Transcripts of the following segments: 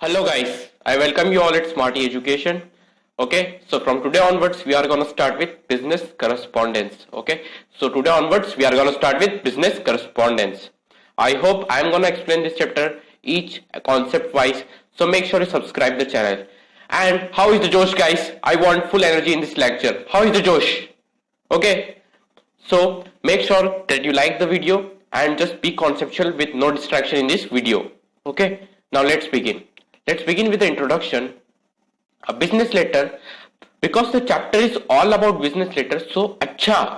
Hello guys, I welcome you all at Smarty Education. Okay, so from today onwards we are going to start with business correspondence. Okay, so today onwards we are going to start with business correspondence. I hope I am going to explain this chapter each concept wise, so make sure you subscribe the channel. And how is the Josh guys? I want full energy in this lecture. How is the Josh? Okay, so make sure that you like the video and just be conceptual with no distraction in this video. Okay, now let's begin. Let's begin with the introduction. A business letter, because the chapter is all about business letters, so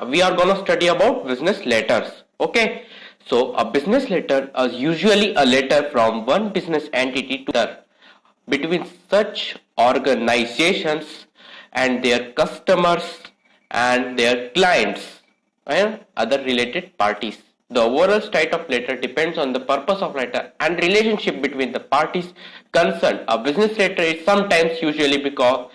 we are gonna study about business letters. Okay, so a business letter is usually a letter from one business entity to another between such organizations and their customers and their clients and other related parties. The overall state of letter depends on the purpose of letter and relationship between the parties concerned. A business letter is sometimes useful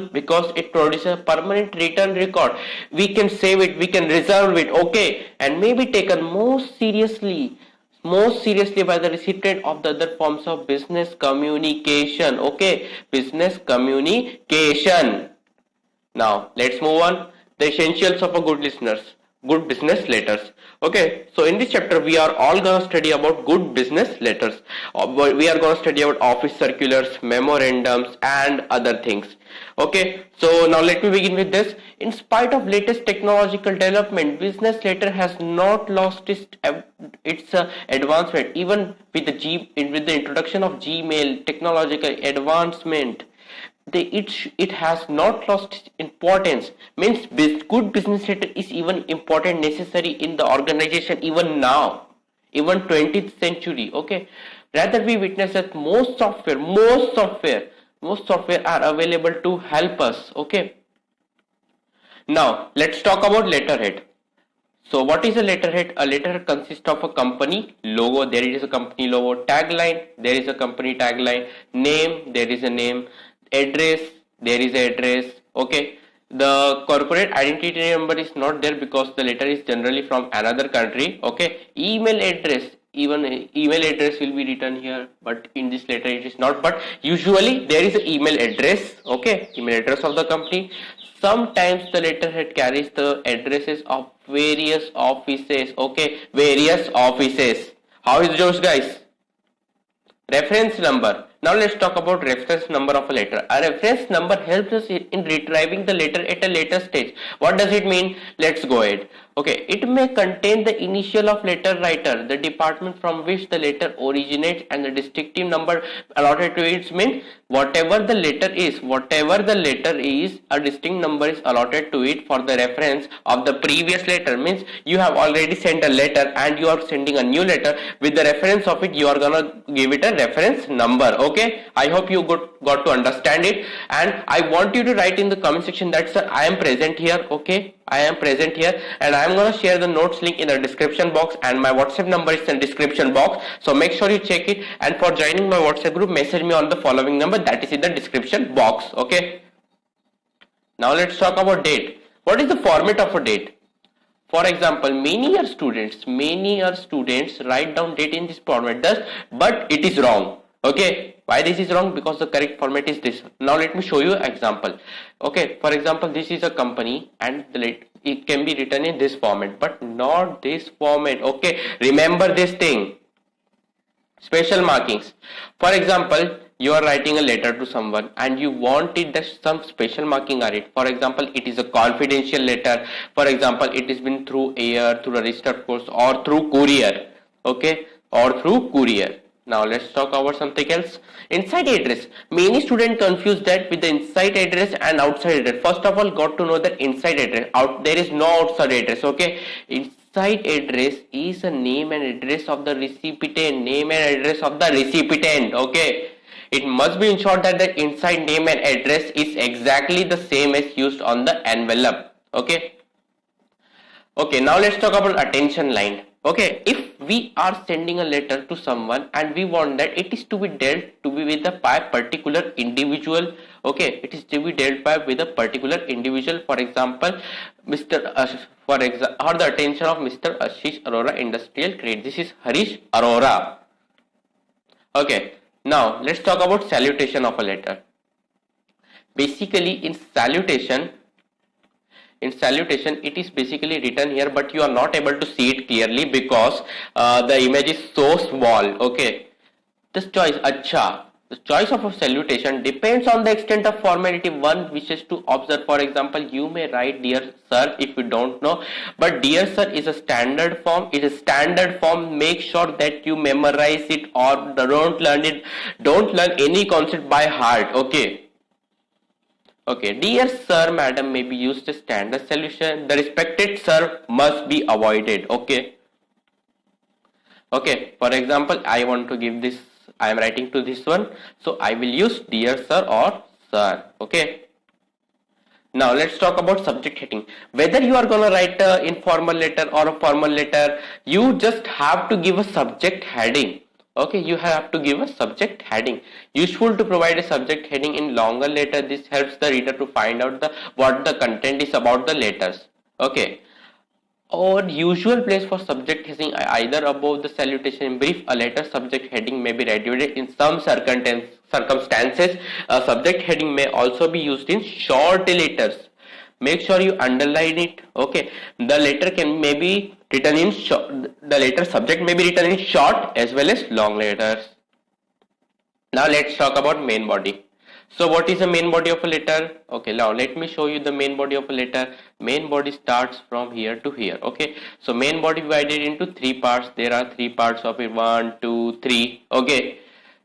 because it produces a permanent written record. We can save it, we can reserve it, okay, and may be taken most seriously by the recipient of the other forms of business communication. Okay, business communication. Now let's move on. The essentials of a good business letters. Okay, so in this chapter we are all going to study about good business letters. We are going to study about office circulars, memorandums and other things. Okay, so now let me begin with this. In spite of latest technological development, business letter has not lost its advancement. Even with the introduction of Gmail, technological advancement, it has not lost its importance. Means good business letter is even important, necessary in the organization even now, even 20th century. Okay, rather we witness that most software are available to help us. Okay, now let's talk about letterhead. So what is a letterhead? A letterhead consists of a company logo. There is a company logo. Tagline. There is a company tagline. Name. There is a name. Address. There is an address. Okay. The corporate identity number is not there because the letter is generally from another country. Okay. Email address. Even email address will be written here, but in this letter it is not. But usually there is an email address. Okay. Email address of the company. Sometimes the letterhead carries the addresses of various offices. Okay, various offices. How is those guys? Reference number. Now let's talk about reference number of a letter. A reference number helps us in retrieving the letter at a later stage. What does it mean? Let's go ahead. Okay, it may contain the initial of letter writer, the department from which the letter originates, and the distinctive number allotted to it. Means whatever the letter is, a distinct number is allotted to it for the reference of the previous letter. Means you have already sent a letter and you are sending a new letter. With the reference of it, you are gonna give it a reference number. Okay, I hope you got to understand it, and I want you to write in the comment section that sir, I am present here. Okay, I am present here, and I am going to share the notes link in the description box, and my WhatsApp number is in the description box, so make sure you check it. And for joining my WhatsApp group, message me on the following number that is in the description box. Okay, now let's talk about date. What is the format of a date? For example, many are students write down date in this format, but it is wrong. Okay, why this is wrong? Because the correct format is this. Now let me show you an example. Okay, for example, this is a company and it can be written in this format, but not this format. Okay, remember this thing. Special markings. For example, you are writing a letter to someone and you want it that some special marking are it. For example, it is a confidential letter. For example, it has been through air, through a registered post, or through courier. Okay, or through courier. Now let's talk about something else. Inside address. Many students confuse that with the inside address and outside address. First of all, got to know that inside address. There is no outside address. Okay. Inside address is a name and address of the recipient. Name and address of the recipient. Okay. It must be ensured that the inside name and address is exactly the same as used on the envelope. Okay. Okay. Now let's talk about attention line. Okay, if we are sending a letter to someone and we want that it is to be dealt with a particular individual. Okay, it is to be dealt with a particular individual. For example, or the attention of Mr. Ashish Arora, Industrial Trade. This is Harish Arora. Okay, Now let's talk about salutation of a letter. Basically in salutation it is basically written here, but you are not able to see it clearly because the image is so small. Okay, this choice acha. The choice of a salutation depends on the extent of formality one wishes to observe. For example, you may write dear sir if you don't know, but dear sir is a standard form. It is standard form. Make sure that you memorize it or don't learn it. Don't learn any concept by heart. Okay. Okay, dear sir, madam may be used as standard solution. The respected sir must be avoided. Okay. Okay, for example, I want to give this, I am writing to this one. So I will use dear sir or sir. Okay. Now let's talk about subject heading. Whether you are gonna write a informal letter or a formal letter, you just have to give a subject heading. Okay, you have to give a subject heading. Useful to provide a subject heading in longer letter. This helps the reader to find out what the content is about the letters. Okay. Or usual place for subject heading either above the salutation. In brief, a letter subject heading may be readied in some circumstances. A subject heading may also be used in short letters. Make sure you underline it. Okay, the letter may be written in short. The letter subject may be written in short as well as long letters. Now let's talk about main body. So what is the main body of a letter? Okay, now let me show you the main body of a letter. Main body starts from here to here. Okay, so main body divided into three parts. There are three parts of it. 1, 2, 3. Okay,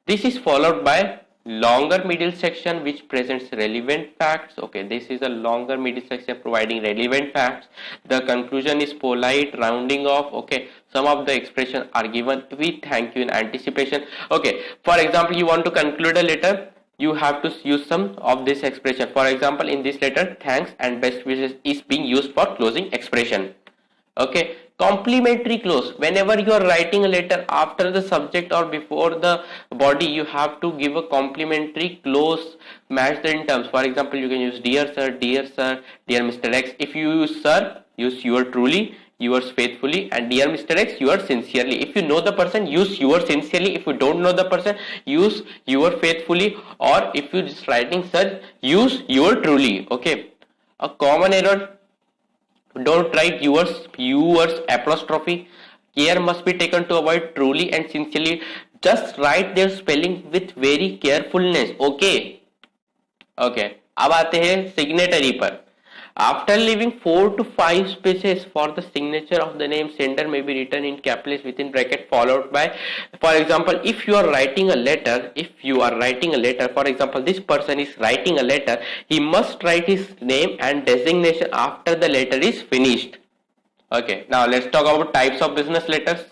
this is followed by longer middle section which presents relevant facts. Okay, this is a longer middle section providing relevant facts. The conclusion is polite rounding off. Okay, some of the expressions are given with thank you in anticipation. Okay, for example, you want to conclude a letter, you have to use some of this expression. For example, in this letter, thanks and best wishes is being used for closing expression. Okay, complimentary close. Whenever you are writing a letter, after the subject or before the body, you have to give a complimentary close, match the in terms. For example, you can use dear sir, dear Mr. X. If you use sir, use your truly, yours faithfully, and dear Mr. X, yours sincerely. If you know the person, use yours sincerely. If you don't know the person, use your faithfully, or if you just writing sir, use your truly. Okay, a common error, don't write yours apostrophe. Care must be taken to avoid truly and sincerely. Just write their spelling with very carefulness. Okay. Okay. अब आते हैं signatory पर. After leaving 4 to 5 spaces for the signature of the name, sender may be written in capitals within bracket followed by, for example, if you are writing a letter, for example, this person is writing a letter, he must write his name and designation after the letter is finished. Okay, now let's talk about types of business letters.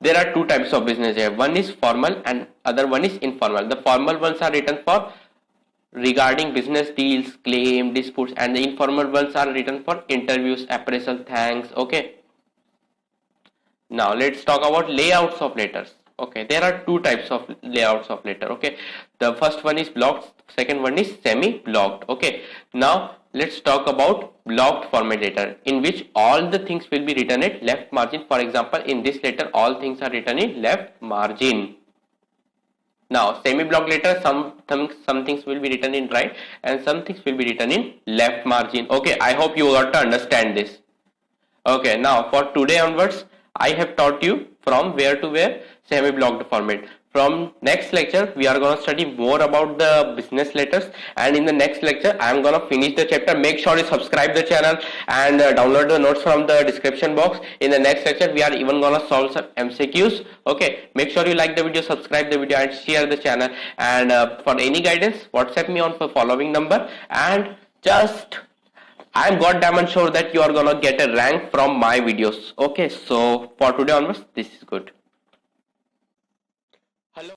There are two types of business here. One is formal and other one is informal. The formal ones are written for regarding business deals, claim, disputes, and the informal ones are written for interviews, appraisal, thanks. Okay. Now let's talk about layouts of letters. Okay, there are two types of layouts of letter. Okay, the first one is blocked, second one is semi-blocked. Okay, now let's talk about blocked format letter, in which all the things will be written at left margin. For example, in this letter, all things are written in left margin. Now, semi-block letter, some things will be written in right and some things will be written in left margin. Okay, I hope you got to understand this. Okay, now for today onwards, I have taught you from where to where semi-blocked format. From next lecture, we are going to study more about the business letters, and in the next lecture, I am going to finish the chapter. Make sure you subscribe the channel and download the notes from the description box. In the next lecture, we are even going to solve some MCQs. Okay, make sure you like the video, subscribe the video, and share the channel. And for any guidance, WhatsApp me on the following number. And just, I'm goddamn sure that you are going to get a rank from my videos. Okay, so for today onwards, this is good.